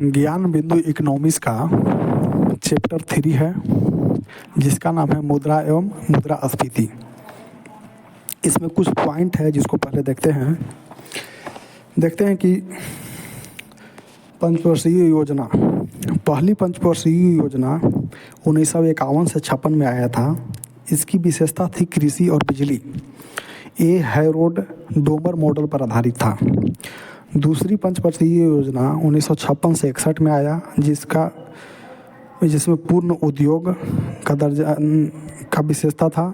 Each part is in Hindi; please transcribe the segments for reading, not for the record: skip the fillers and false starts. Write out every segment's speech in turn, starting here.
ज्ञान बिंदु इकोनॉमिक्स का चैप्टर 3 है जिसका नाम है मुद्रा एवं मुद्रास्फीति। इसमें कुछ पॉइंट है जिसको पहले देखते हैं कि पंचवर्षीय योजना, पहली पंचवर्षीय योजना 1951 से 56 में आया था। इसकी विशेषता थी कृषि और बिजली। ये हैरोल्ड डोमर मॉडल पर आधारित था। दूसरी पंचवर्षीय योजना 1956 से 61 में आया जिसमें पूर्ण उद्योग का दर्जा का विशेषता था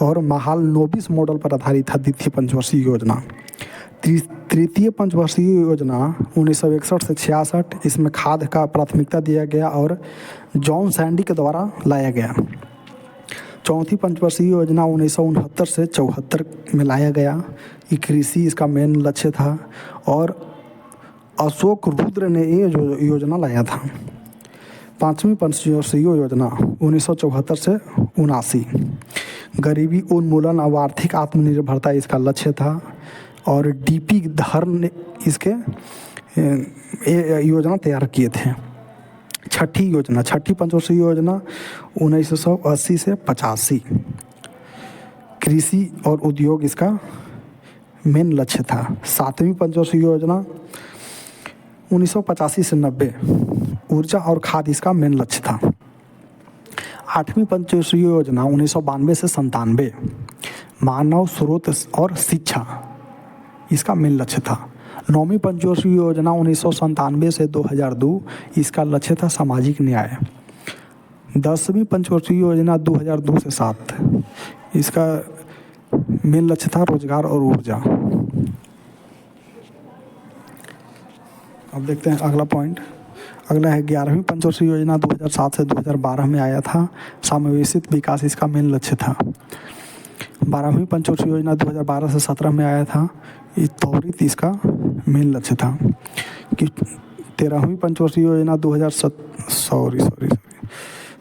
और महालनोबिस मॉडल पर आधारित था द्वितीय पंचवर्षीय योजना। तृतीय पंचवर्षीय योजना 1961 से 66, इसमें खाद का प्राथमिकता दिया गया और जॉन सैंडी के द्वारा लाया गया। चौथी पंचवर्षीय योजना 1969 से 74 में लाया गया। ये कृषि इसका मेन लक्ष्य था और अशोक रुद्र ने ये योजना लाया था। पांचवी पंचवर्षीय योजना 1974 से 79, गरीबी उन्मूलन और आर्थिक आत्मनिर्भरता इसका लक्ष्य था और डीपी धर ने इसके योजना तैयार किए थे। छठी पंचवर्षीय योजना 1980 से 85, कृषि और उद्योग इसका मेन लक्ष्य था। सातवीं पंचवर्षीय योजना 1985 से 90, ऊर्जा और खाद इसका मेन लक्ष्य था। आठवीं पंचवर्षीय योजना 1992 से 97, मानव स्रोत और शिक्षा इसका मेन लक्ष्य था। नौवीं पंचवर्षीय योजना 1997 से 2002, इसका लक्ष्य था सामाजिक न्याय। 10वीं पंचवर्षीय योजना 2002 से 7, इसका मेन लक्ष्य था रोजगार और ऊर्जा। अब देखते हैं अगला पॉइंट। अगला है 11वीं पंचवर्षीय योजना 2007 से 2012 में आया था। समावेशित विकास इसका मेन लक्ष्य था। 12वीं पंचवर्षीय योजना 2012 से 17 में आया था। ये त्वरित इसका मेन लक्ष्य था। कि 13वीं पंचवर्षीय योजना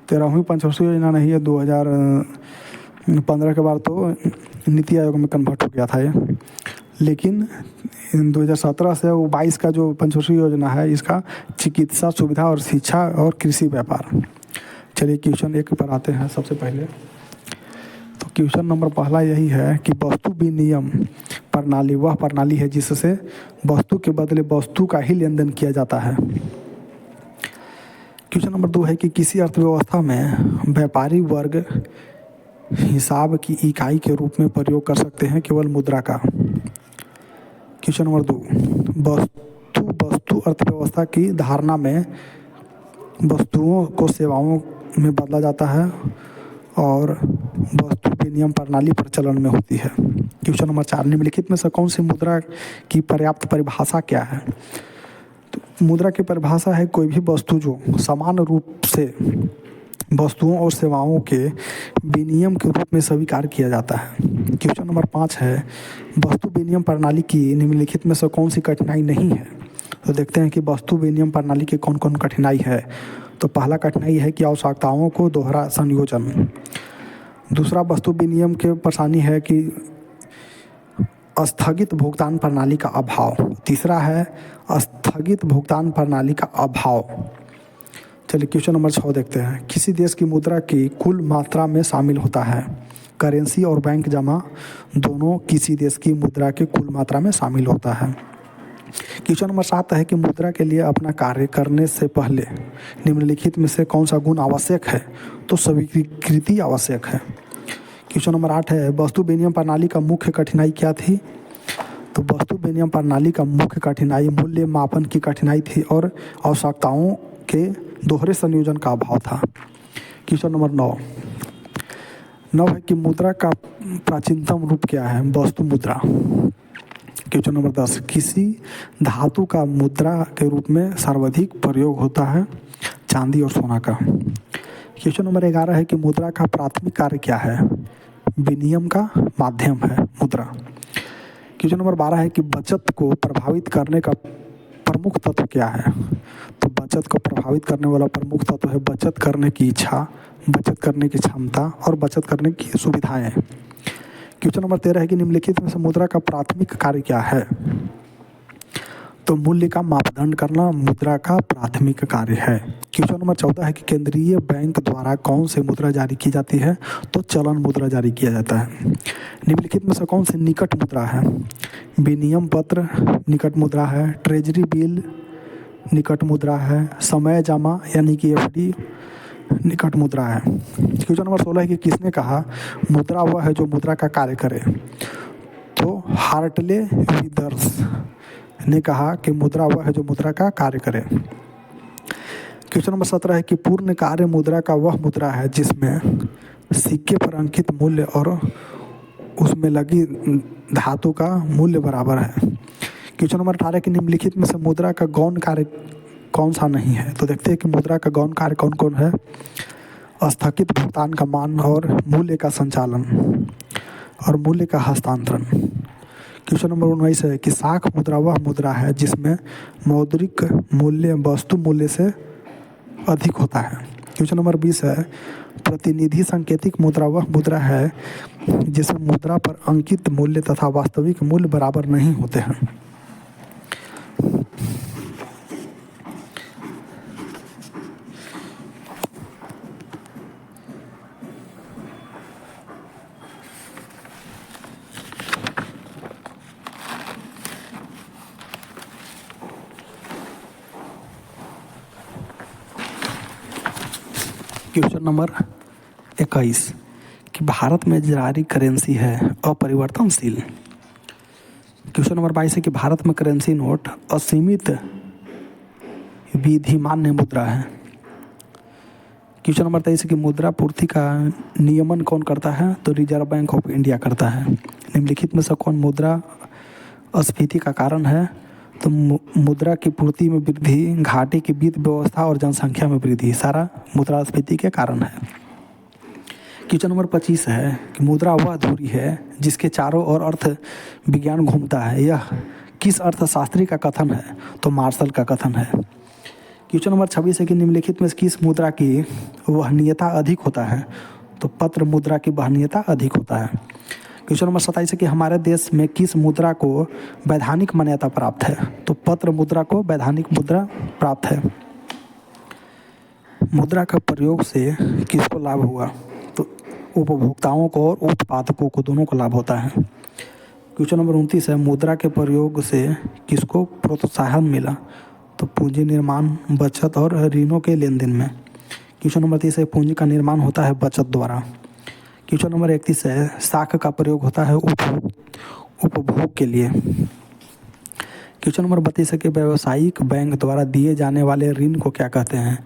13वीं पंचवर्षीय योजना नहीं है, 2015 के बाद तो नीति आयोग में कन्वर्ट हो गया था ये। लेकिन 2017 से वो 22 का जो पंचवर्षीय योजना है, इसका चिकित्सा सुविधा और शिक्षा और कृषि व्यापार। चलिए क्वेश्चन 1 पर आते हैं। सबसे पहले तो क्वेश्चन नंबर पहला यही है कि वस्तु विनिमय प्रणाली वह प्रणाली है जिससे वस्तु के बदले वस्तु का ही लेन देन किया जाता है। क्वेश्चन नंबर 2 है कि किसी अर्थव्यवस्था में व्यापारी वर्ग हिसाब की इकाई के रूप में प्रयोग कर सकते हैं केवल मुद्रा का। क्वेश्चन नंबर 2, वस्तु अर्थव्यवस्था की धारणा में वस्तुओं को सेवाओं में बदला जाता है और वस्तु विनिमय प्रणाली प्रचलन में होती है। क्वेश्चन नंबर 4, निम्नलिखित में से कौन सी मुद्रा की पर्याप्त परिभाषा क्या है? तो मुद्रा की परिभाषा है कोई भी वस्तु जो समान रूप से वस्तुओं और सेवाओं के विनिमय के रूप में स्वीकार किया जाता है। क्वेश्चन नंबर 5 है वस्तु विनिमय प्रणाली की निम्नलिखित में से कौन सी कठिनाई नहीं है? तो देखते हैं कि वस्तु विनिमय प्रणाली की कौन कौन कठिनाई है। तो पहला कठिनाई है कि आवश्यकताओं को दोहरा संयोजन। दूसरा वस्तु विनिमय के परेशानी है कि स्थगित भुगतान प्रणाली का अभाव। तीसरा है स्थगित भुगतान प्रणाली का अभाव। चलिए क्वेश्चन नंबर 6 देखते हैं। किसी देश की मुद्रा की कुल मात्रा में शामिल होता है। करेंसी और बैंक जमा दोनों किसी देश की मुद्रा के कुल मात्रा में शामिल होता है। क्वेश्चन नंबर 7 है कि मुद्रा के लिए अपना कार्य करने से पहले निम्नलिखित में से कौन सा गुण आवश्यक है? तो स्वीकृति आवश्यक है। क्वेश्चन नंबर 8 है वस्तु विनिमय प्रणाली का मुख्य कठिनाई क्या थी? तो वस्तु विनिमय प्रणाली का मुख्य कठिनाई मूल्य मापन की कठिनाई थी और आवश्यकताओं के दोहरे संयोजन का अभाव था। क्वेश्चन नंबर 9 है कि मुद्रा का प्राचीनतम रूप क्या है? वस्तु मुद्रा। क्वेश्चन नंबर 10, किसी धातु का मुद्रा के रूप में सर्वाधिक प्रयोग होता है? चांदी और सोना का। क्वेश्चन नंबर 11 है कि मुद्रा का प्राथमिक कार्य क्या है? विनिमय का माध्यम है मुद्रा। क्वेश्चन नंबर 12 है कि बचत को प्रभावित करने का प्रमुख तत्व क्या है? तो बचत को प्रभावित करने वाला प्रमुख तत्व है बचत करने की इच्छा, बचत करने की क्षमता और बचत करने की सुविधाएं। क्वेश्चन नंबर 13 है कि निम्नलिखित में से मुद्रा का प्राथमिक कार्य क्या है? तो मूल्य का मापदंड करना मुद्रा का प्राथमिक कार्य है। क्वेश्चन नंबर 14 है कि केंद्रीय बैंक द्वारा कौन सी मुद्रा जारी की जाती है? तो चलन मुद्रा जारी किया जाता है। निम्नलिखित में से कौन सी निकट मुद्रा है? विनिमय पत्र निकट मुद्रा है, ट्रेजरी बिल निकट मुद्रा है, समय जमा यानी कि एफडी निकट मुद्रा है। क्वेश्चन नंबर 16 है कि किसने कहा मुद्रा वह है जो मुद्रा का कार्य करे? तो हार्टले विदर्स ने कहा कि मुद्रा वह है जो मुद्रा का कार्य करे। क्वेश्चन नंबर 17 है कि पूर्ण कार्य मुद्रा का वह मुद्रा है जिसमें सिक्के पर अंकित मूल्य और उसमें लगी धातु का मूल्य बराबर है। क्वेश्चन नंबर 18 की निम्नलिखित में से मुद्रा का गौण कार्य कौन सा नहीं है? तो देखते हैं कि मुद्रा का गौण कार्य कौन कौन है। स्थगित भुगतान का मान और मूल्य का संचालन और मूल्य का हस्तांतरण। क्वेश्चन नंबर 19 है कि साख मुद्रा वह मुद्रा है जिसमें मौद्रिक मूल्य वस्तु मूल्य से अधिक होता है। क्वेश्चन नंबर 20 है प्रतिनिधि सांकेतिक मुद्रा वह मुद्रा है जिसमें मुद्रा पर अंकित मूल्य तथा वास्तविक मूल्य बराबर नहीं होते हैं। क्वेश्चन नंबर 21 कि भारत में जारी करेंसी है अपरिवर्तनशील। क्वेश्चन नंबर 22 है कि भारत में करेंसी नोट असीमित विधिमान्य मुद्रा है। क्वेश्चन नंबर 23 है कि मुद्रा पूर्ति का नियमन कौन करता है? तो रिजर्व बैंक ऑफ इंडिया करता है। निम्नलिखित में से कौन मुद्रा स्फीति का कारण है? तो मुद्रा की पूर्ति में वृद्धि, घाटे की वित्त व्यवस्था और जनसंख्या में वृद्धि, सारा मुद्रास्फीति के कारण है। क्वेश्चन नंबर 25 है कि मुद्रा वह धुरी है जिसके चारों ओर अर्थ विज्ञान घूमता है, यह किस अर्थशास्त्री का कथन है? तो मार्शल का कथन है। क्वेश्चन नंबर 26 है कि निम्नलिखित में किस मुद्रा की वहनीयता अधिक होता है? तो पत्र मुद्रा की वहनीयता अधिक होता है। क्वेश्चन नंबर 27 है कि हमारे देश में किस मुद्रा को वैधानिक मान्यता प्राप्त है? तो पत्र मुद्रा को वैधानिक मुद्रा प्राप्त है। मुद्रा का प्रयोग से किसको लाभ हुआ? तो उपभोक्ताओं को और उत्पादकों को, दोनों को लाभ होता है। क्वेश्चन नंबर 29 है मुद्रा के प्रयोग से किसको प्रोत्साहन मिला? तो पूंजी निर्माण, बचत और ऋणों के लेन देन में। क्वेश्चन नंबर 30 है पूंजी का निर्माण होता है बचत द्वारा। क्वेश्चन नंबर 31 है साख का प्रयोग होता है उपभोग के लिए। क्वेश्चन नंबर 32 है कि व्यावसायिक बैंक द्वारा दिए जाने वाले ऋण को क्या कहते हैं?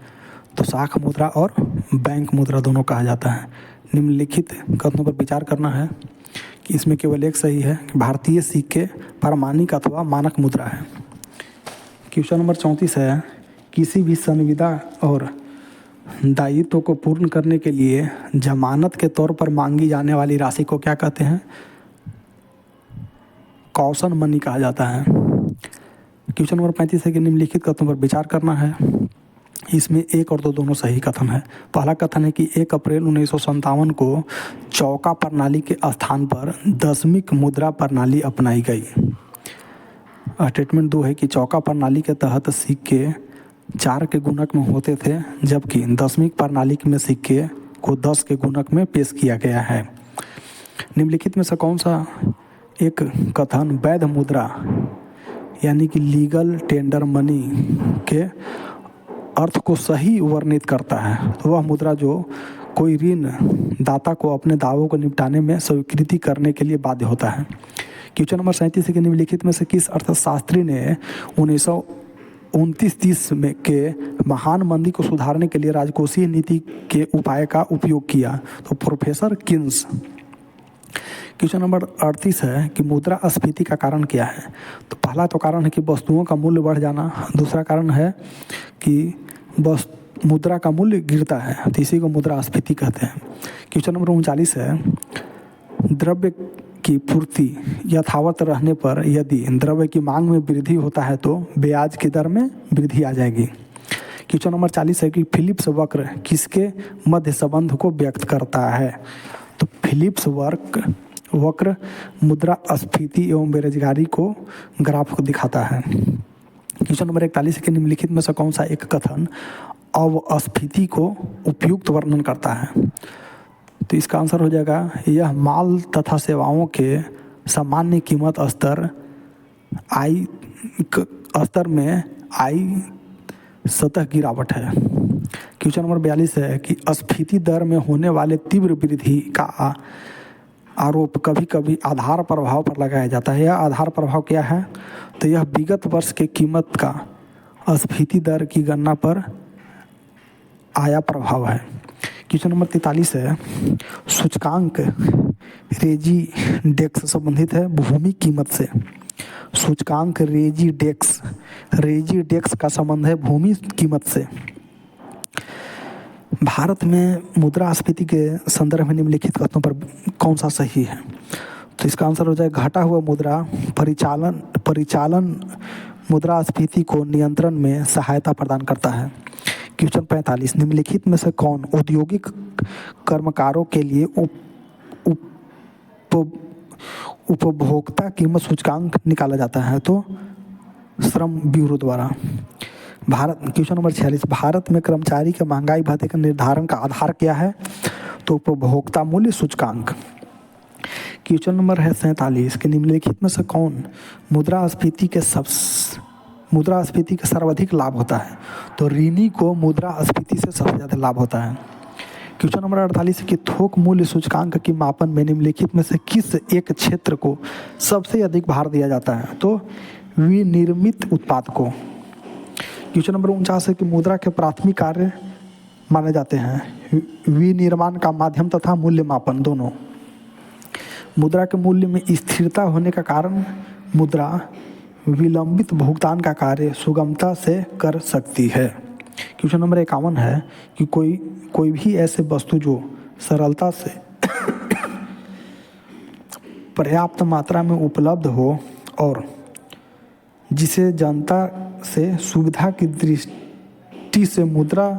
तो साख मुद्रा और बैंक मुद्रा दोनों कहा जाता है। निम्नलिखित कथनों पर विचार करना है कि इसमें केवल एक सही है कि भारतीय सिक्के प्रामाणिक अथवा मानक मुद्रा है। क्वेश्चन नंबर 34 है किसी भी संविदा और दायित्व को पूर्ण करने के लिए जमानत के तौर पर मांगी जाने वाली राशि को क्या कहते हैं? कॉशन मनी कहा जाता है। क्वेश्चन नंबर 35 है कि निम्नलिखित कथनों पर विचार करना है। इसमें एक और दो दोनों सही कथन है। पहला कथन है कि 1 अप्रैल 1957 को चौका प्रणाली के स्थान पर दशमिक मुद्रा प्रणाली अपनाई गई। स्टेटमेंट 2 है कि चौका प्रणाली के तहत सिक्के 4 के गुणक में होते थे जबकि दशमिक प्रणाली में सिक्के को 10 के गुणक में पेश किया गया है। निम्नलिखित में से कौन सा एक कथन वैध मुद्रा यानी कि लीगल टेंडर मनी के अर्थ को सही वर्णित करता है? तो वह मुद्रा जो कोई ऋण दाता को अपने दावों को निपटाने में स्वीकृति करने के लिए बाध्य होता है। क्वेश्चन नंबर 37 के निम्नलिखित में से किस अर्थशास्त्री ने 1929-30 में के महान मंदी को सुधारने के लिए राजकोषीय नीति के उपाय का उपयोग किया? तो प्रोफेसर किन्स। क्वेश्चन नंबर 38 है कि मुद्रास्फीति का कारण क्या है? तो पहला तो कारण है कि वस्तुओं का मूल्य बढ़ जाना, दूसरा कारण है कि मुद्रा का मूल्य गिरता है, तो इसी को मुद्रास्फीति कहते हैं। क्वेश्चन नंबर 39 है द्रव्य की पूर्ति यथावत रहने पर यदि द्रव्य की मांग में वृद्धि होता है तो ब्याज की दर में वृद्धि आ जाएगी। क्वेश्चन नंबर 40 है कि फिलिप्स वक्र किसके मध्य संबंध को व्यक्त करता है? तो फिलिप्स वक्र मुद्रास्फीति एवं बेरोजगारी को ग्राफ को दिखाता है। क्वेश्चन नंबर 41 के निम्नलिखित में से कौन सा एक कथन अवस्फीति को उपयुक्त वर्णन करता है? तो इसका आंसर हो जाएगा, यह माल तथा सेवाओं के सामान्य कीमत स्तर में आई सतह गिरावट है। क्वेश्चन नंबर 42 है कि स्फीति दर में होने वाले तीव्र वृद्धि का आरोप कभी कभी आधार प्रभाव पर लगाया जाता है। यह आधार प्रभाव क्या है? तो यह विगत वर्ष के कीमत का स्फीति दर की गणना पर आया प्रभाव है। क्वेश्चन नंबर 43 है, सूचकांक रेजिडेक्स संबंधित है भूमि कीमत से। सूचकांक रेजिडेक्स का संबंध है भूमि कीमत से। भारत में मुद्रास्फीति के संदर्भ में निम्नलिखित कथनों पर कौन सा सही है? तो इसका आंसर हो जाएगा, घटा हुआ मुद्रा परिचालन मुद्रास्फीति को नियंत्रण में सहायता प्रदान करता है। क्वेश्चन 45, निम्नलिखित में से कौन औद्योगिक कर्मकारों के लिए उपभोक्ता कीमत सूचकांक निकाला जाता है? तो श्रम ब्यूरो द्वारा। क्वेश्चन नंबर 46, भारत में कर्मचारी के महंगाई भत्ते का निर्धारण का आधार क्या है? तो उपभोक्ता मूल्य सूचकांक। क्वेश्चन नंबर है 47 कि निम्नलिखित में से कौन मुद्रास्फीति के सर्वाधिक लाभ होता है? तो ऋणी को मुद्रास्फीति से सबसे ज़्यादा लाभ होता है। क्वेश्चन नंबर 48 कि थोक मूल्य सूचकांक की मापन में निम्नलिखित में से किस एक क्षेत्र को सबसे अधिक भार दिया जाता है? तो विनिर्मित उत्पाद को। क्वेश्चन नंबर 49 है कि मुद्रा के प्राथमिक कार्य माने जाते हैं विनिर्माण का माध्यम तथा मूल्य मापन दोनों। मुद्रा के मूल्य में स्थिरता होने का कारण मुद्रा विलंबित भुगतान का कार्य सुगमता से कर सकती है। क्वेश्चन नंबर 51 है कि कोई भी ऐसे वस्तु जो सरलता से पर्याप्त मात्रा में उपलब्ध हो और जिसे जनता से सुविधा की दृष्टि से मुद्रा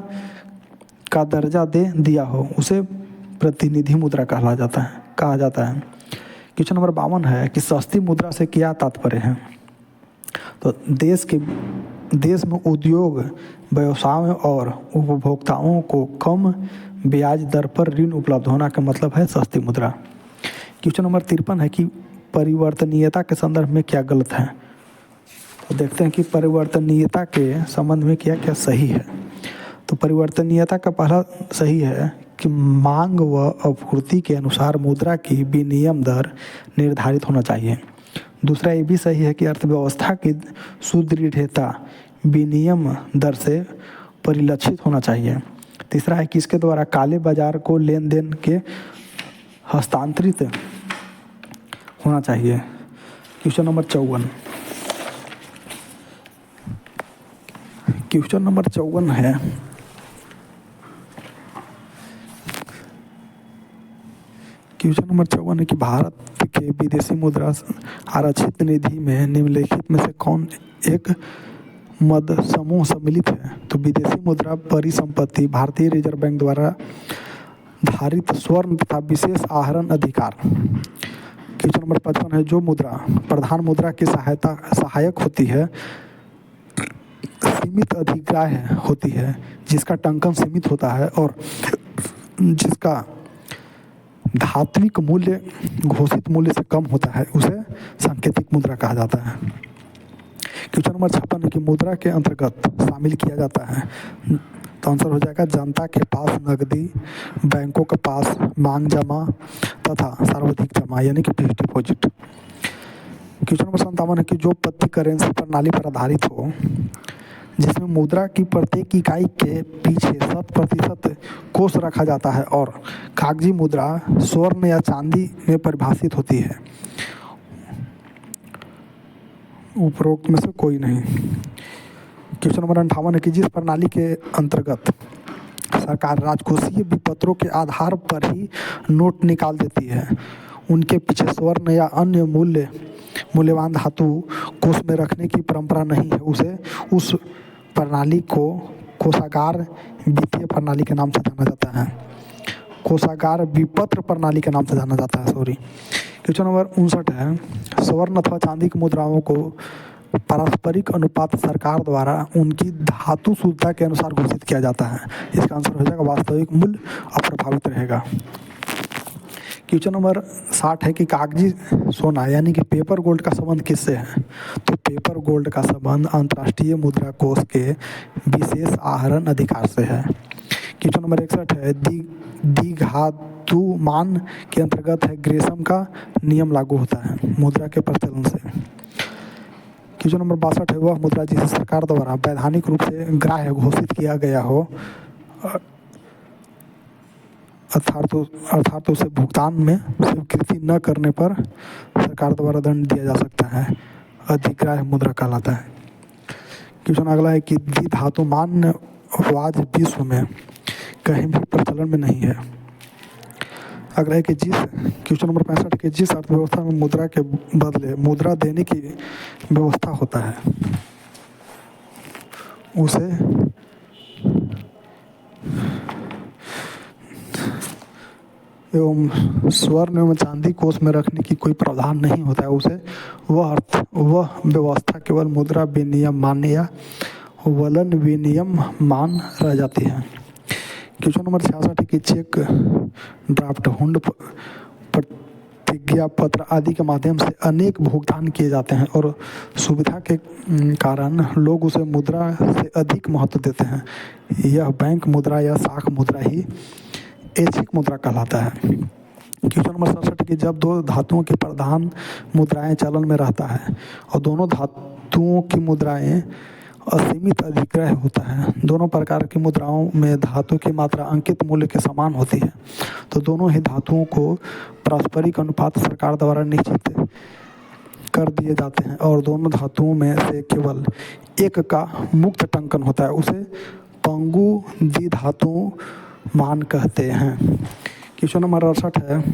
का दर्जा दे दिया हो, उसे प्रतिनिधि मुद्रा कहा जाता है। क्वेश्चन नंबर 52 है कि सस्ती मुद्रा से क्या तात्पर्य है? तो देश में उद्योग व्यवसायों और उपभोक्ताओं को कम ब्याज दर पर ऋण उपलब्ध होना का मतलब है सस्ती मुद्रा। क्वेश्चन नंबर 53 है कि परिवर्तनीयता के संदर्भ में क्या गलत है? तो देखते हैं कि परिवर्तनीयता के संबंध में क्या क्या सही है। तो परिवर्तनीयता का पहला सही है कि मांग व आपूर्ति के अनुसार मुद्रा की विनिमय दर निर्धारित होना चाहिए। दूसरा ये भी सही है कि अर्थव्यवस्था की सुदृढ़ता विनिमय दर से परिलक्षित होना चाहिए। तीसरा है कि इसके द्वारा काले बाजार को लेन देन के हस्तांतरित होना चाहिए। Question number 54। क्वेश्चन नंबर 54 है कि भारत के विदेशी मुद्रा आरक्षित निधि में निम्नलिखित में से कौन एक मद समूह सम्मिलित है? तो विदेशी मुद्रा परिसंपत्ति भारतीय रिजर्व बैंक द्वारा धारित स्वर्ण तथा विशेष आहरण अधिकार। क्वेश्चन नंबर 55 है जो मुद्रा प्रधान मुद्रा की सहायक होती है सीमित अधिग्राह्य होती है, जिसका टंकन सीमित होता है और जिसका धात्विक मूल्य घोषित मूल्य से कम होता है, उसे सांकेतिक मुद्रा कहा जाता है। क्वेश्चन नंबर 56 है कि मुद्रा के अंतर्गत शामिल किया जाता है। तो आंसर हो जाएगा जनता के पास नकदी, बैंकों के पास मांग जमा तथा सार्वधिक जमा यानी कि फिक्स्ड डिपॉजिट। क्वेश्चन नंबर 57 है कि जो पद्धति करेंसी प्रणाली पर आधारित हो, जिसमें मुद्रा की प्रत्येक इकाई के पीछे 100% कोष रखा जाता है और कागजी मुद्रा स्वर्ण या चांदी में परिभाषित होती है, उपरोक्त में से कोई नहीं। क्वेश्चन नंबर 58 है कि जिस प्रणाली के अंतर्गत सरकार राजकोषीय विपत्रों के आधार पर ही नोट निकाल देती है, उनके पीछे स्वर्ण या अन्य मूल्यवान धातु कोष में रखने की परंपरा नहीं है, उस प्रणाली को कोषागार वित्तीय प्रणाली के नाम से जाना जाता है। कोषागार विपत्र प्रणाली के नाम से जाना जाता है। क्वेश्चन नंबर 59 है स्वर्ण अथवा चांदी की मुद्राओं को पारस्परिक अनुपात सरकार द्वारा उनकी धातु शुद्धता के अनुसार घोषित किया जाता है। इसका आंसर हो जाएगा वास्तविक मूल्य अप्रभावित रहेगा। क्वेश्चन नंबर 60 है कि कागजी सोना यानी कि पेपर गोल्ड का संबंध किससे है? तो पेपर गोल्ड का संबंध अंतर्राष्ट्रीय मुद्रा कोष के विशेष आहरण अधिकार से है। क्वेश्चन नंबर 61 है द्विघातुमान के अंतर्गत है ग्रेशम का नियम लागू होता है मुद्रा के प्रचलन से। क्वेश्चन नंबर 62 है वह मुद्रा जिसे सरकार द्वारा वैधानिक रूप से ग्राह्य घोषित किया गया हो अर्थात उसे भुगतान में स्वीकृति न करने पर सरकार द्वारा दंड दिया जा सकता है, अधिग्राह्य मुद्रा कहलाता है। क्वेश्चन अगला है कि द्विधातुमान वाज विश्व में कहीं भी प्रचलन में नहीं है। अगला है कि क्वेश्चन नंबर 65 के जिस अर्थव्यवस्था में मुद्रा के बदले मुद्रा देने की व्यवस्था होता है उसे एवं स्वर्ण एवं चांदी कोष में रखने की कोई प्रावधान नहीं होता है, उसे वह व्यवस्था केवल मुद्रा विनियमन या वलन विनियमन रह जाती है। क्वेश्चन नंबर 66 की चेक ड्राफ्ट हुंड प्रतिज्ञा पत्र आदि के माध्यम से अनेक भुगतान किए जाते हैं और सुविधा के कारण लोग उसे मुद्रा से अधिक महत्व देते हैं। यह बैंक मुद्रा या शाख मुद्रा ही ऐच्छिक मुद्रा कहलाता है। क्वेश्चन नंबर 67 की जब दो धातुओं की प्रधान मुद्राएं चलन में रहता है और दोनों धातुओं की मुद्राएं असीमित अधिग्रह होता है, दोनों प्रकार की मुद्राओं में धातु की मात्रा अंकित मूल्य के समान होती है, तो दोनों ही धातुओं को पारस्परिक अनुपात सरकार द्वारा निश्चित कर दिए जाते हैं और दोनों धातुओं में से केवल एक का मुक्त टंकन होता है, उसे पंगु द्विधातु मान कहते हैं। क्वेश्चन नंबर 68 है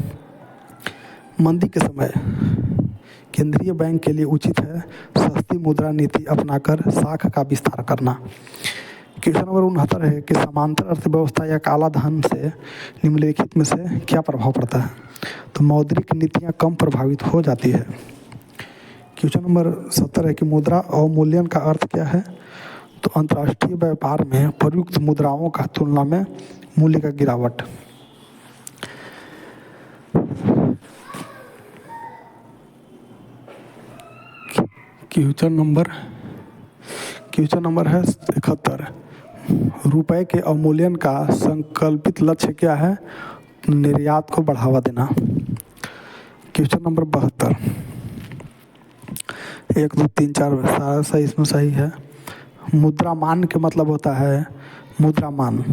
मंदी के समय केंद्रीय बैंक के लिए उचित है सस्ती मुद्रा नीति अपनाकर शाख का विस्तार करना। क्वेश्चन नंबर 69 है कि समांतर अर्थव्यवस्था या काला धन से निम्नलिखित में से क्या प्रभाव पड़ता है? तो मौद्रिक नीतियां कम प्रभावित हो जाती है। क्वेश्चन नंबर 70 है कि मुद्रा अवमूल्यन का अर्थ क्या है? तो अंतर्राष्ट्रीय व्यापार में प्रयुक्त मुद्राओं का तुलना में मूल्य का गिरावट। क्वेश्चन नंबर है 71 रुपए के अवमूल्यन का संकल्पित लक्ष्य क्या है? निर्यात को बढ़ावा देना। क्वेश्चन नंबर 72 1 2 3 4 सारा सही इसमें सही है। मुद्रामान के मतलब होता है मुद्रामान।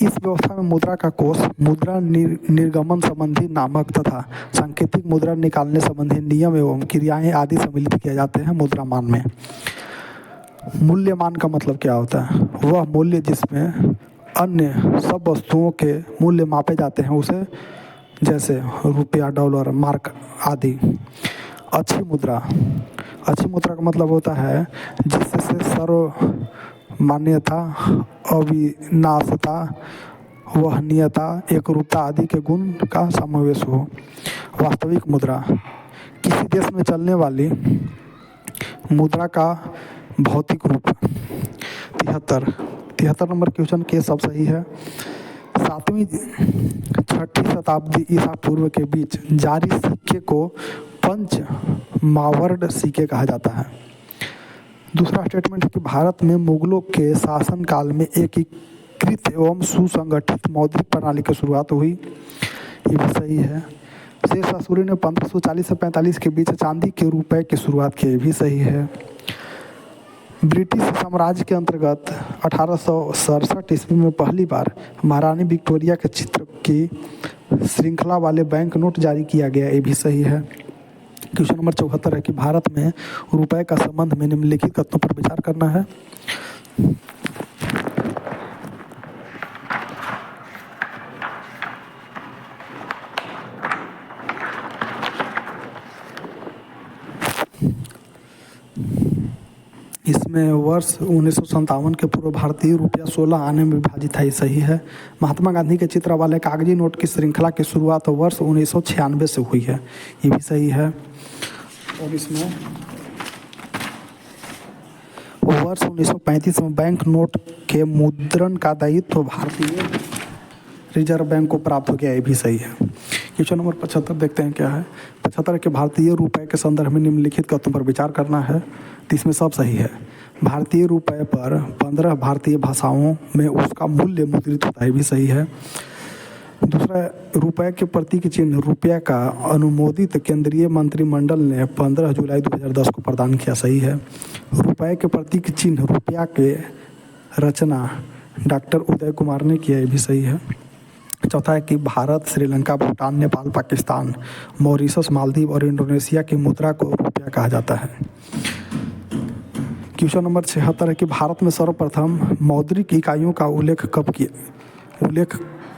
इस व्यवस्था में मुद्रा का कोष मुद्रा निर्गमन संबंधी नामक तथा सांकेतिक मुद्रा निकालने संबंधी नियम एवं क्रियाएं आदि सम्मिलित किए जाते हैं मुद्रामान में। मूल्यमान का मतलब क्या होता है? वह मूल्य जिसमें अन्य सब वस्तुओं के मूल्य मापे जाते हैं उसे, जैसे रुपया, डॉलर, मार्क आदि। अच्छी मुद्रा का मतलब होता है जिससे सर्व मान्यता, अविनाशता, वहनीयता, एकरूपता आदि के गुण का समावेश हो। वास्तविक मुद्रा किसी देश में चलने वाली मुद्रा का भौतिक रूप। 73 नंबर क्वेश्चन के सब सही है। 7वीं 6ठी शताब्दी ईसा पूर्व के बीच जारी सिक्के को पंच मावर्ड सिक्के कहा जाता है। दूसरा स्टेटमेंट है कि भारत में मुगलों के शासन काल में एकीकृत एवं सुसंगठित मौद्रिक प्रणाली की शुरुआत हुई, ये भी सही है। शेर शाह सूरी ने 1540 से 45 के बीच चांदी के रुपए की शुरुआत की, भी सही है। ब्रिटिश साम्राज्य के अंतर्गत 1867 ईस्वी में पहली बार महारानी विक्टोरिया के चित्र की श्रृंखला वाले बैंक नोट जारी किया गया, ये भी सही है। क्वेश्चन नंबर 74 है कि भारत में रुपए का संबंध में निम्नलिखित कथनों पर विचार करना है। इसमें वर्ष 1957 के पूर्व भारतीय रुपया 16 आने में विभाजित है, सही है। महात्मा गांधी के चित्र वाले कागजी नोट की श्रृंखला की शुरुआत वर्ष 1996 से हुई है, ये भी सही है। और इसमें वर्ष 1935 में बैंक नोट के मुद्रण का दायित्व भारतीय रिजर्व बैंक को प्राप्त हो गया, ये भी सही है। क्वेश्चन नंबर 75 देखते हैं क्या है। 75 के भारतीय रुपए के संदर्भ में निम्नलिखित कथनों पर विचार करना है, तो इसमें सब सही है। भारतीय रुपए पर 15 भारतीय भाषाओं में उसका मूल्य मुद्रित होता है, भी सही है। दूसरा, रुपए के प्रतीक चिन्ह रुपया का अनुमोदित केंद्रीय मंत्रिमंडल ने 15 जुलाई 2010 को प्रदान किया, सही है। रुपए के प्रतीक चिन्ह रुपया के रचना डॉक्टर उदय कुमार ने किया, ये भी सही है। चौथा है कि भारत, श्रीलंका, भूटान, नेपाल, पाकिस्तान, मॉरिशस, मालदीव और इंडोनेशिया की मुद्रा को रुपया कहा जाता है। क्वेश्चन नंबर 76 है कि भारत में सर्वप्रथम मौद्रिक इकाइयों का उल्लेख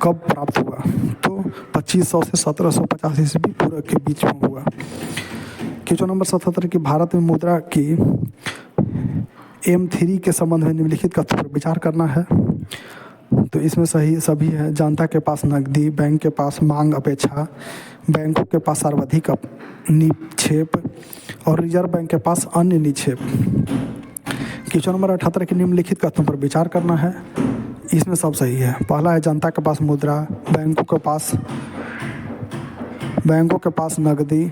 कब प्राप्त हुआ, तो 2500 से 1750 ईस्वी पूर्व के बीच में हुआ। क्वेश्चन नंबर 77 कि भारत में मुद्रा की M3 के संबंध में निम्नलिखित कथनों पर विचार करना है, तो इसमें सही सभी है। जनता के पास नकदी, बैंक के पास मांग अपेक्षा, बैंकों के पास सर्वाधिक निक्षेप और रिजर्व बैंक के पास अन्य निक्षेप। क्वेश्चन नंबर 78 के निम्नलिखित कथनों पर विचार करना है, इसमें सब सही है। पहला है जनता के पास मुद्रा, बैंकों के पास नकदी,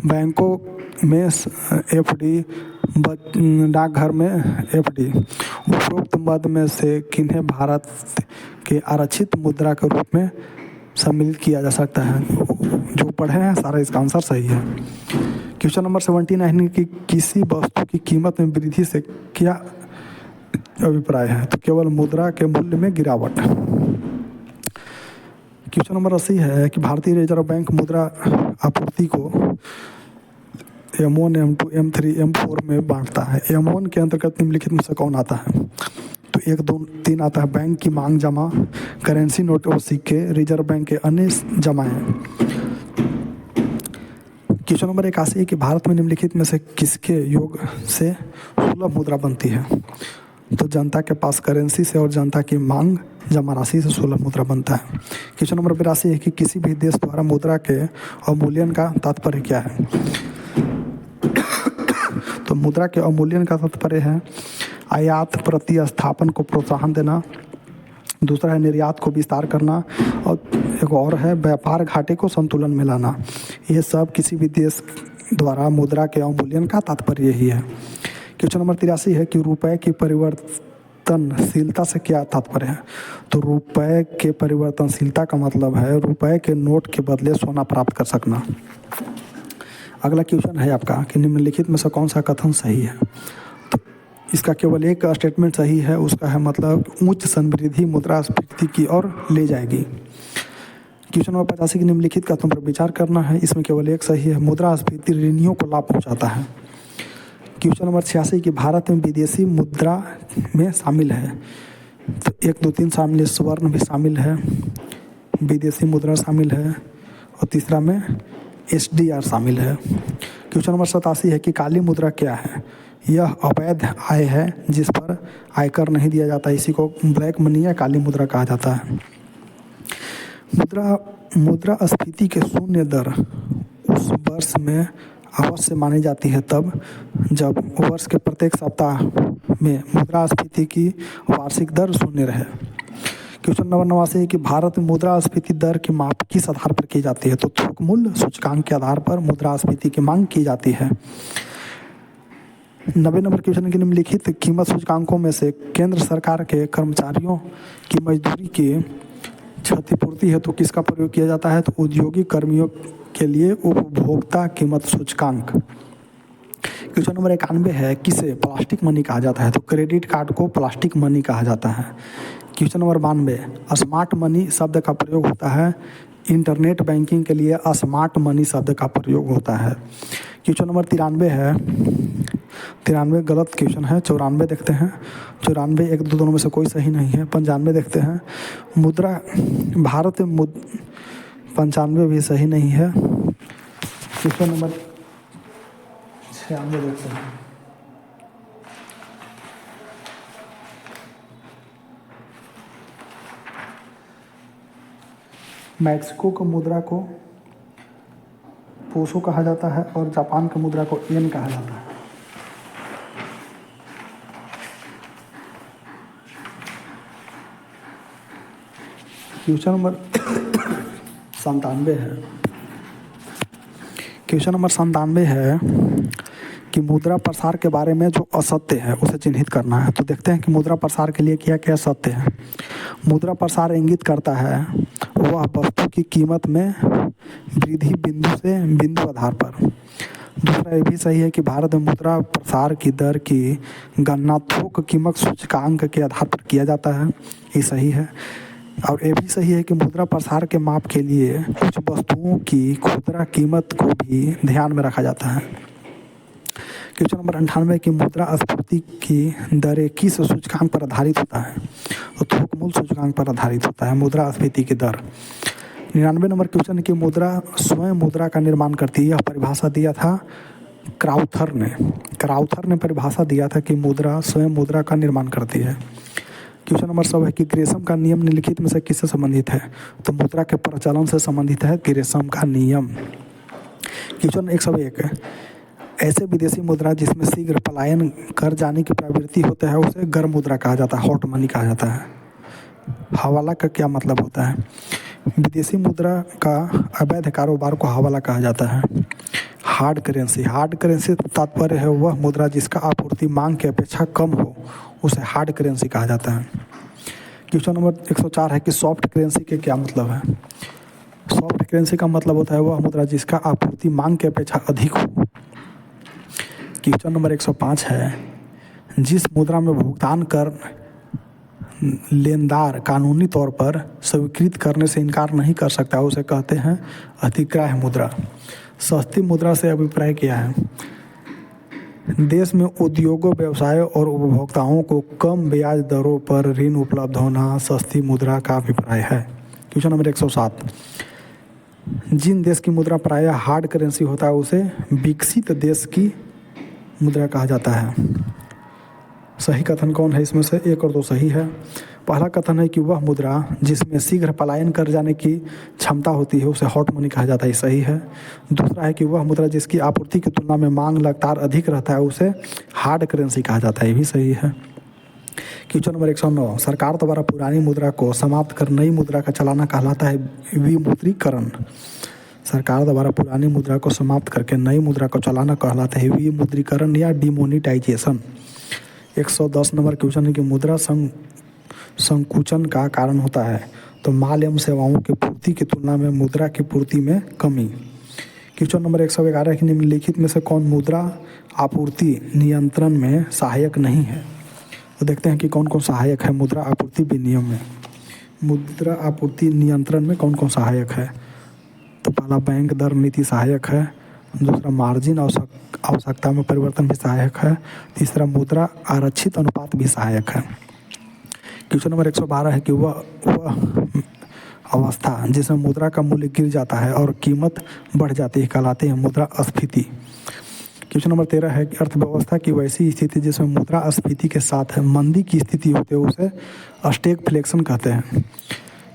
बैंकों में FD, डाकघर में FD। उपरोक्त मद में से किन्हें भारत के आरक्षित मुद्रा के रूप में सम्मिलित किया जा सकता है, जो पढ़े हैं सारा इसका आंसर सही है। क्वेश्चन नंबर 79 की किसी वस्तु की कीमत में वृद्धि से क्या अभिप्राय है, तो केवल मुद्रा के मूल्य में गिरावट। क्वेश्चन नंबर 80 है कि भारतीय रिजर्व बैंक मुद्रा आपूर्ति को M1, M2, M3, M4 में बांटता है। M1 के अंतर्गत निम्नलिखित में से कौन आता है, तो 1, 2, 3 आता है। बैंक की मांग जमा, करेंसी नोट और सिक्के, रिजर्व बैंक के अन्य जमाएं। क्वेश्चन नंबर 81 है कि भारत में निम्नलिखित में से किसके योग से सुलभ मुद्रा बनती है, तो जनता के पास करेंसी से और जनता की मांग जमा राशि से सुलभ मुद्रा बनता है। क्वेश्चन नंबर 82 है कि किसी भी देश द्वारा मुद्रा के अवमूल्यन का तात्पर्य क्या है, तो मुद्रा के अवमूल्यन का तात्पर्य है आयात प्रतिस्थापन को प्रोत्साहन देना, दूसरा है निर्यात को विस्तार करना, और एक और है व्यापार घाटे को संतुलन में लाना। ये सब किसी भी देश द्वारा मुद्रा के अवमूल्यन का तात्पर्य यही है। क्वेश्चन नंबर 83 है कि रुपए की परिवर्तनशीलता से क्या तात्पर्य है, तो रुपए के परिवर्तनशीलता का मतलब है रुपए के नोट के बदले सोना प्राप्त कर सकना। अगला क्वेश्चन है आपका कि निम्नलिखित में से कौन सा कथन सही है, तो इसका केवल एक स्टेटमेंट सही है, उसका है मतलब उच्च समृद्धि मुद्रास्फीति की ओर ले जाएगी। क्वेश्चन नंबर 85 की निम्नलिखित कथनों पर विचार करना है, इसमें केवल एक सही है, मुद्रास्फीति ऋणियों को लाभ पहुंचाता है। क्वेश्चन नंबर 86 की भारत में विदेशी मुद्रा में शामिल है, तो 1, 2, 3 शामिल है, स्वर्ण भी शामिल है, विदेशी मुद्रा शामिल है, और तीसरा में SDR शामिल है। क्वेश्चन नंबर 87 है कि काली मुद्रा क्या है, यह अवैध आय है जिस पर आयकर नहीं दिया जाता, इसी को ब्लैक मनी या काली मुद्रा कहा जाता है। मुद्रास्फीति के शून्य दर उस वर्ष में अवश्य मानी जाती है तब जब वर्ष के प्रत्येक सप्ताह में मुद्रास्फीति की वार्षिक दर शून्य रहे। क्वेश्चन नंबर 89 है कि भारत में मुद्रास्फीति दर की माप किस आधार पर की जाती है, तो थोक मूल्य सूचकांक के आधार पर मुद्रास्फीति की मांग की जाती है। 90 नंबर क्वेश्चन के निम्नलिखित कीमत सूचकांकों में से केंद्र सरकार के कर्मचारियों की मजदूरी की क्षतिपूर्ति है तो किसका प्रयोग किया जाता है, तो औद्योगिक कर्मियों के लिए उपभोक्ता कीमत सूचकांक। क्वेश्चन नंबर 91 है किसे प्लास्टिक मनी कहा जाता है, तो क्रेडिट कार्ड को प्लास्टिक मनी कहा जाता है। क्वेश्चन नंबर 92 स्मार्ट मनी शब्द का प्रयोग होता है, इंटरनेट बैंकिंग के लिए स्मार्ट मनी शब्द का प्रयोग होता है। क्वेश्चन नंबर 93 है, 93 गलत क्वेश्चन है, 94 देखते हैं। 94 1, 2 दोनों में से कोई सही नहीं है। 95 देखते हैं, मुद्रा भारत में 95 भी सही नहीं है। क्वेश्चन नंबर 96 देखते हैं, मैक्सिको की मुद्रा को पोसो कहा जाता है और जापान की मुद्रा को येन कहा जाता है। क्वेश्चन नंबर 97 है। क्वेश्चन नंबर 97 है कि मुद्रा प्रसार के बारे में जो असत्य है उसे चिन्हित करना है। तो देखते हैं कि मुद्रा प्रसार के लिए क्या क्या सत्य है। मुद्रा प्रसार इंगित करता है वह वस्तु की कीमत में वृद्धि बिंदु से बिंदु आधार पर। दूसरा ये भी सही है कि भारत में मुद्रा प्रसार की दर की गणना थोक कीमत सूचकांक के आधार पर किया जाता है, ये सही है। और ये भी सही है कि मुद्रा प्रसार के माप के लिए कुछ वस्तुओं की खुदरा कीमत को भी ध्यान में रखा जाता है। क्वेश्चन नंबर 98 की मुद्रा आपूर्ति की दरें किस सूचकांक पर आधारित होता है? तो थोक मूल्य सूचकांक पर आधारित होता है मुद्रास्फीति की दर। 99 नंबर क्वेश्चन की मुद्रा स्वयं मुद्रा का निर्माण करती है। यह परिभाषा दिया था क्राउथर ने परिभाषा दिया था कि मुद्रा स्वयं मुद्रा का निर्माण करती है। क्वेश्चन नंबर 100 है कि ग्रेसम का नियम निम्नलिखित में से किससे संबंधित है? तो मुद्रा के प्रचलन से संबंधित है ग्रेसम का नियम। क्वेश्चन 101 है, ऐसे विदेशी मुद्रा जिसमें शीघ्र पलायन कर जाने की प्रवृत्ति होता है उसे गर्म मुद्रा कहा जाता है, हॉट मनी कहा जाता है। हवाला का क्या मतलब होता है? विदेशी मुद्रा का अवैध कारोबार को हवाला कहा जाता है। हार्ड करेंसी तात्पर्य है वह मुद्रा जिसका आपूर्ति मांग की अपेक्षा कम हो, उसे हार्ड करेंसी कहा जाता है। क्वेश्चन नंबर 104 है कि सॉफ्ट करेंसी के क्या मतलब है? सॉफ्ट करेंसी का मतलब होता है वह मुद्रा जिसका आपूर्ति मांग की अपेक्षा अधिक हो। क्वेश्चन नंबर 105 है, जिस मुद्रा में भुगतान कर लेनदार कानूनी तौर पर स्वीकृत करने से इनकार नहीं कर सकता उसे कहते हैं अतिग्राह्य मुद्रा। सस्ती मुद्रा से अभिप्राय क्या है? देश में उद्योगों, व्यवसायों और उपभोक्ताओं को कम ब्याज दरों पर ऋण उपलब्ध होना सस्ती मुद्रा का अभिप्राय है। क्वेश्चन नंबर 107, जिन देश की मुद्रा प्रायः हार्ड करेंसी होता है उसे विकसित देश की मुद्रा कहा जाता है। सही कथन कौन है इसमें से? 1 और 2 सही है। पहला कथन है कि वह मुद्रा जिसमें शीघ्र पलायन कर जाने की क्षमता होती है उसे हॉट मनी कहा जाता है, सही है। दूसरा है कि वह मुद्रा जिसकी आपूर्ति की तुलना में मांग लगातार अधिक रहता है उसे हार्ड करेंसी कहा जाता है, ये भी सही है। क्वेश्चन नंबर 109, सरकार द्वारा पुरानी मुद्रा को समाप्त कर नई मुद्रा का चलाना कहलाता है विमुद्रीकरण। सरकार द्वारा पुरानी मुद्रा को समाप्त करके नई मुद्रा को चलाना कहलाता है विमुद्रीकरण या डिमोनिटाइजेशन। 110 नंबर क्वेश्चन है कि मुद्रा संकुचन का कारण होता है। तो माल एवं सेवाओं की पूर्ति की तुलना में मुद्रा की पूर्ति में कमी। क्वेश्चन नंबर 111 कि निम्नलिखित में से कौन मुद्रा आपूर्ति नियंत्रण में सहायक नहीं है? तो देखते हैं कि कौन कौन सहायक है मुद्रा आपूर्ति विनियम में। मुद्रा आपूर्ति नियंत्रण में कौन कौन सहायक है? तो पहला बैंक दर नीति सहायक है। दूसरा मार्जिन आवश्यकता में परिवर्तन भी सहायक है। तीसरा मुद्रा आरक्षित अनुपात भी सहायक है। क्वेश्चन नंबर 112 है कि वह अवस्था जिसमें मुद्रा का मूल्य गिर जाता है और कीमत बढ़ जाती है कहलाते हैं मुद्रास्फीति। क्वेश्चन नंबर 13 है कि अर्थव्यवस्था की वैसी स्थिति जिसमें मुद्रास्फीति के साथ मंदी की स्थिति होती है उसे स्टैगफ्लेशन कहते हैं।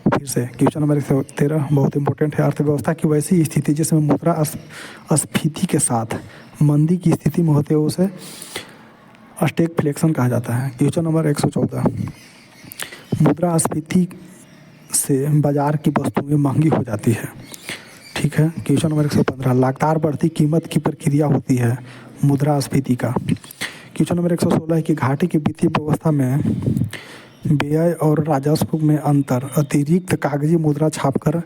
फिर से क्वेश्चन नंबर 113 बहुत इंपॉर्टेंट है। अर्थव्यवस्था की वैसी स्थिति जिसमें मुद्रास्फीति के साथ मंदी की स्थिति में होते हुए उसे स्टैगफ्लेशन कहा जाता है। क्वेश्चन नंबर 114, मुद्रास्फीति से बाजार की वस्तुएं महंगी हो जाती है, ठीक है। क्वेश्चन नंबर 115, लगातार बढ़ती कीमत की प्रक्रिया होती है मुद्रास्फीति का। क्वेश्चन नंबर 116 है कि घाटे की वित्तीय व्यवस्था में व्यय और राजस्व में अंतर अतिरिक्त कागजी मुद्रा छापकर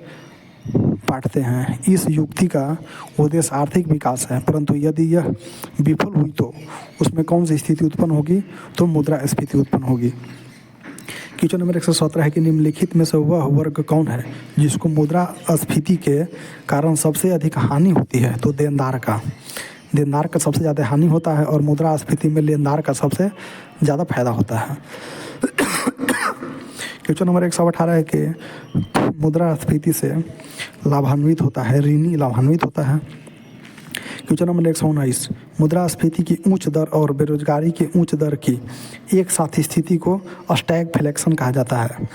बांटते हैं। इस युक्ति का उद्देश्य आर्थिक विकास है, परंतु यदि यह विफल हुई तो उसमें कौन सी स्थिति उत्पन्न होगी? तो मुद्रास्फीति उत्पन्न होगी। क्वेश्चन नंबर 117 है कि निम्नलिखित में से वह वर्ग कौन है जिसको मुद्रास्फीति के कारण सबसे अधिक हानि होती है? तो देनदार का सबसे ज़्यादा हानि होता है और मुद्रास्फीति में लेनदार का सबसे ज़्यादा फायदा होता है। क्वेश्चन नंबर 118 है कि मुद्रास्फीति से लाभान्वित होता है, ऋणी लाभान्वित होता है। क्वेश्चन नंबर 119, मुद्रास्फीति की उच्च दर और बेरोजगारी की उच्च दर की एक साथ स्थिति को स्टैगफ्लेशन कहा जाता है।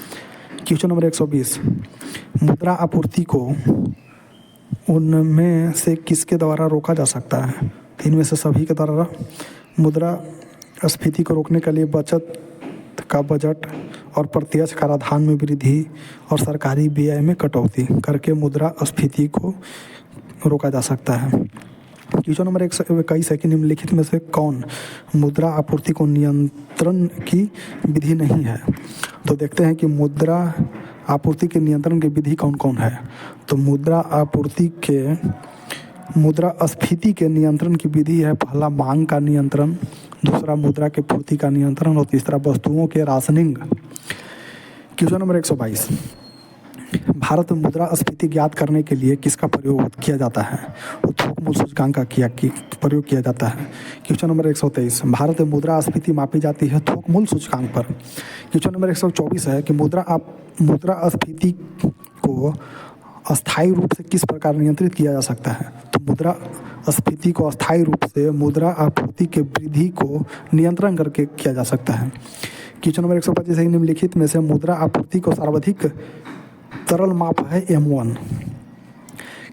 क्वेश्चन नंबर 120, मुद्रा आपूर्ति को उनमें से किसके द्वारा रोका जा सकता है? इनमें से सभी के द्वारा। मुद्रास्फीति को रोकने के लिए बचत का बजट और प्रत्यक्ष कराधान में वृद्धि और सरकारी व्यय में कटौती करके मुद्रास्फीति को रोका जा सकता है। क्वेश्चन नंबर 121 है कि निम्नलिखित में से कौन मुद्रा आपूर्ति को नियंत्रण की विधि नहीं है। तो देखते हैं कि मुद्रा आपूर्ति के नियंत्रण की विधि कौन कौन है। तो मुद्रास्फीति के नियंत्रण की विधि है, पहला मांग का नियंत्रण, दूसरा मुद्रा के पूर्ति का नियंत्रण और तीसरा वस्तुओं के राशनिंग। क्वेश्चन नंबर 122, भारत में मुद्रास्फीति ज्ञात करने के लिए किसका प्रयोग किया जाता है। तो थोक मूल्य सूचकांक का प्रयोग किया जाता है। क्वेश्चन नंबर 123, भारत में मुद्रास्फीति मापी जाती है थोक मूल्य सूचकांक पर। क्वेश्चन नंबर 124 है कि मुद्रास्फीति को अस्थायी रूप से किस प्रकार नियंत्रित किया जा सकता है। तो मुद्रास्फीति को अस्थायी रूप से मुद्रा आपूर्ति के वृद्धि को नियंत्रण करके किया जा सकता है। क्वेश्चन नंबर 125 है निम्नलिखित में से मुद्रा आपूर्ति को सर्वाधिक तरल माप है M1।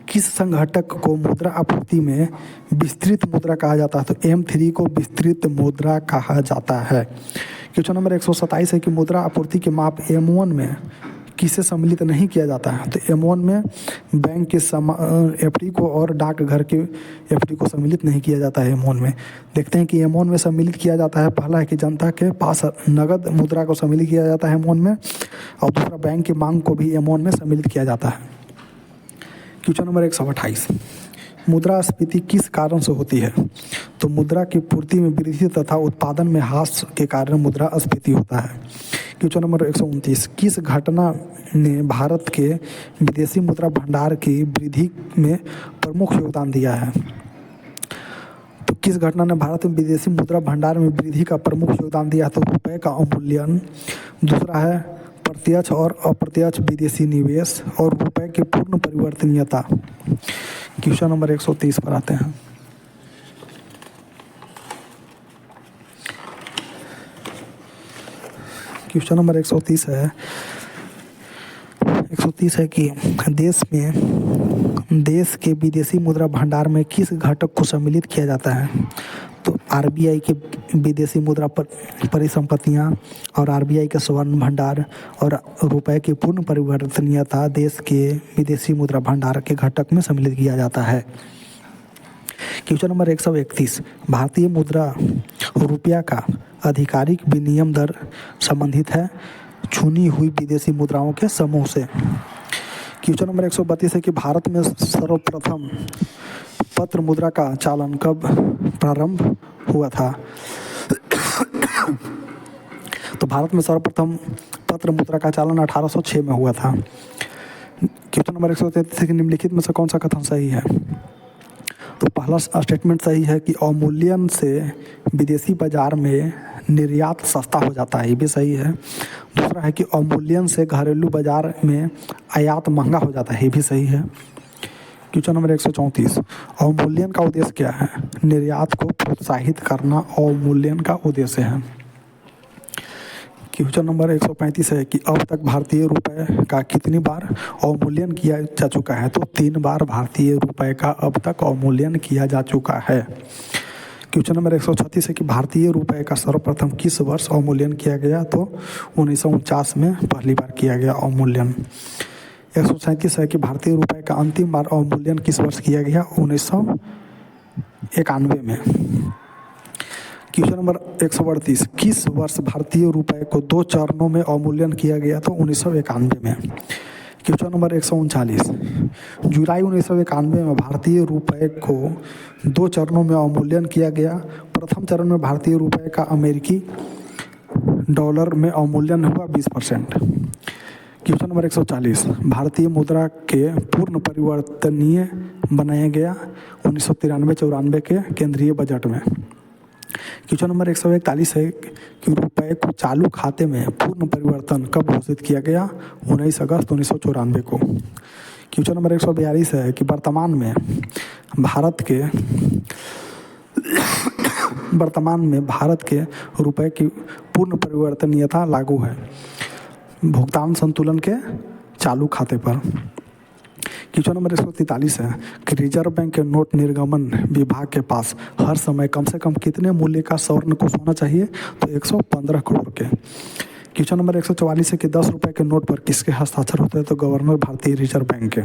किस संघटक को मुद्रा आपूर्ति में विस्तृत मुद्रा कहा जाता है। तो M3 को विस्तृत मुद्रा कहा जाता है। क्वेश्चन नंबर 127 है कि मुद्रा आपूर्ति के माप M1 में किसे सम्मिलित नहीं किया जाता है। तो M1 में बैंक के FD को और डाकघर के FD को सम्मिलित नहीं किया जाता है। M1 में देखते हैं कि M1 में सम्मिलित किया जाता है, पहला है कि जनता के पास नगद मुद्रा को सम्मिलित किया जाता है M1 में, और दूसरा बैंक की मांग को भी M1 में सम्मिलित किया जाता है। क्वेश्चन नंबर 128, मुद्रास्फीति किस कारण से होती है। तो मुद्रा की पूर्ति में वृद्धि तथा उत्पादन में ह्रास के कारण मुद्रास्फीति होता है। क्वेश्चन नंबर 129, किस घटना ने भारत के विदेशी मुद्रा भंडार की वृद्धि में प्रमुख योगदान दिया है। तो किस घटना ने भारत में विदेशी मुद्रा भंडार में वृद्धि का प्रमुख योगदान दिया है। तो रुपए का अवमूल्यन, दूसरा है प्रत्यक्ष और अप्रत्यक्ष विदेशी निवेश और रुपए की पूर्ण परिवर्तनीयता। क्वेश्चन नंबर 130 पर आते हैं। क्वेश्चन नंबर 130 है कि देश के विदेशी मुद्रा भंडार में किस घटक को सम्मिलित किया जाता है। तो RBI के विदेशी मुद्रा परिसंपत्तियां और RBI के स्वर्ण भंडार और रुपए की पूर्ण परिवर्तनीयता देश के विदेशी मुद्रा भंडार के घटक में सम्मिलित किया जाता है। क्वेश्चन नंबर 131, भारतीय मुद्रा रुपया का आधिकारिक विनिमय दर संबंधित है चुनी हुई विदेशी मुद्राओं के समूह से। क्वेश्चन नंबर 132 है कि भारत में सर्वप्रथम पत्र मुद्रा का चालन कब प्रारंभ हुआ था। तो भारत में सर्वप्रथम पत्र मुद्रा का चालन 1806 में हुआ था। क्वेश्चन नंबर 133 है कि निम्नलिखित में से कौन सा कथन सही है। तो पहला स्टेटमेंट सही है कि अवमूल्यन से विदेशी बाजार में निर्यात सस्ता हो जाता है, ये भी सही है। दूसरा है कि अवमूल्यन से घरेलू बाजार में आयात महंगा हो जाता है, ये भी सही है। क्वेश्चन नंबर 134, अवमूल्यन का उद्देश्य क्या है। निर्यात को प्रोत्साहित करना अवमूल्यन का उद्देश्य है। क्वेश्चन नंबर 135 है कि अब तक भारतीय रुपए का कितनी बार अवमूल्यन किया जा चुका है। तो 3 बार भारतीय रुपए का अब तक अवमूल्यन किया जा चुका है। क्वेश्चन नंबर 136 है कि भारतीय रुपए का सर्वप्रथम किस वर्ष अवमूल्यन किया गया। तो 1949 में पहली बार किया गया अवमूल्यन। 137 है कि भारतीय रुपए का अंतिम बार अवमूल्यन किस वर्ष किया गया। 1991 में। क्वेश्चन नंबर 138, किस वर्ष भारतीय रुपए को 2 चरणों में अवमूल्यन किया गया। तो 1991 में। क्वेश्चन नंबर 139, जुलाई 1991 में भारतीय रुपए को 2 चरणों में अवमूल्यन किया गया। प्रथम चरण में भारतीय रुपए का अमेरिकी डॉलर में अवमूल्यन हुआ 20%। क्वेश्चन नंबर 140, भारतीय मुद्रा के पूर्ण परिवर्तनीय बनाया गया 1993-94 के केंद्रीय बजट में। क्वेश्चन नंबर 141 है कि रुपए को चालू खाते में पूर्ण परिवर्तन कब घोषित किया गया। 19 अगस्त 1994 को। क्वेश्चन नंबर 142 है कि वर्तमान में भारत के रुपए की पूर्ण परिवर्तनीयता लागू है भुगतान संतुलन के चालू खाते पर। क्वेश्चन नंबर 143 है कि रिजर्व बैंक के नोट निर्गमन विभाग के पास हर समय कम से कम कितने मूल्य का स्वर्ण कोष होना चाहिए। तो 115 करोड़ के। क्वेश्चन नंबर 144 है कि 10 रुपये के नोट पर किसके हस्ताक्षर होते हैं? तो गवर्नर भारतीय रिजर्व बैंक के।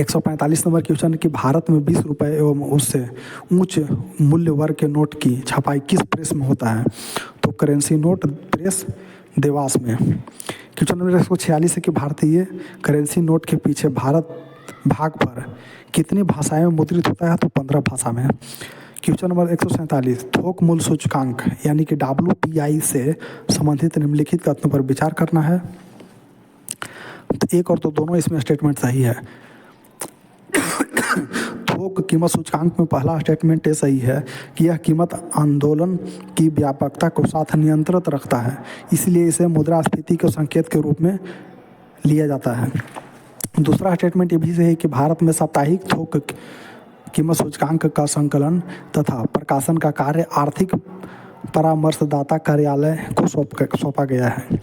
145 नंबर क्वेश्चन है कि भारत में 20 रुपये एवं उससे उच्च मूल्य वर्ग के नोट की छपाई किस प्रेस में होता है? तो करेंसी नोट प्रेस, देवास में। क्वेश्चन नंबर 146 है कि भारतीय करेंसी नोट के पीछे भारत भाग पर कितनी भाषाएं में मुद्रित होता है? तो 15 भाषा में। क्वेश्चन नंबर 147, थोक मूल्य सूचकांक यानी कि WPI से संबंधित निम्नलिखित कथनों पर विचार करना है। तो एक और तो दोनों इसमें स्टेटमेंट सही है। थोक कीमत सूचकांक में पहला स्टेटमेंट ये सही है कि यह कीमत आंदोलन की व्यापकता को साथ नियंत्रित रखता है, इसलिए इसे मुद्रास्फीति के संकेत के रूप में लिया जाता है। दूसरा स्टेटमेंट ये भी सही है कि भारत में साप्ताहिक थोक कीमत सूचकांक का संकलन तथा प्रकाशन का कार्य आर्थिक परामर्शदाता कार्यालय को सौंपा गया है।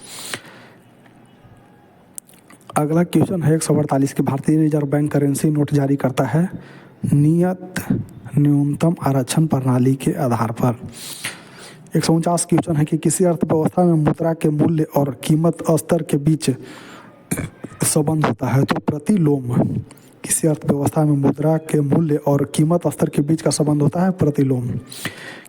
अगला क्वेश्चन है 148 कि भारतीय रिजर्व बैंक करेंसी नोट जारी करता है नियत न्यूनतम आरक्षण प्रणाली के आधार पर। 149 क्वेश्चन है कि किसी अर्थव्यवस्था में मुद्रा के मूल्य और कीमत स्तर के बीच संबंध होता है? तो प्रतिलोम। किसी अर्थव्यवस्था में मुद्रा के मूल्य और कीमत स्तर के बीच का संबंध होता है प्रतिलोम।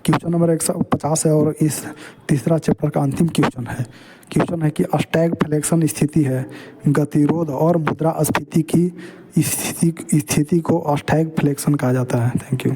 क्वेश्चन नंबर 150 है और इस तीसरा चैप्टर का अंतिम क्वेश्चन है। क्वेश्चन है कि स्टैगफ्लेशन स्थिति है गतिरोध और मुद्रास्फीति की स्थिति को स्टैगफ्लेशन कहा जाता है। Thank you.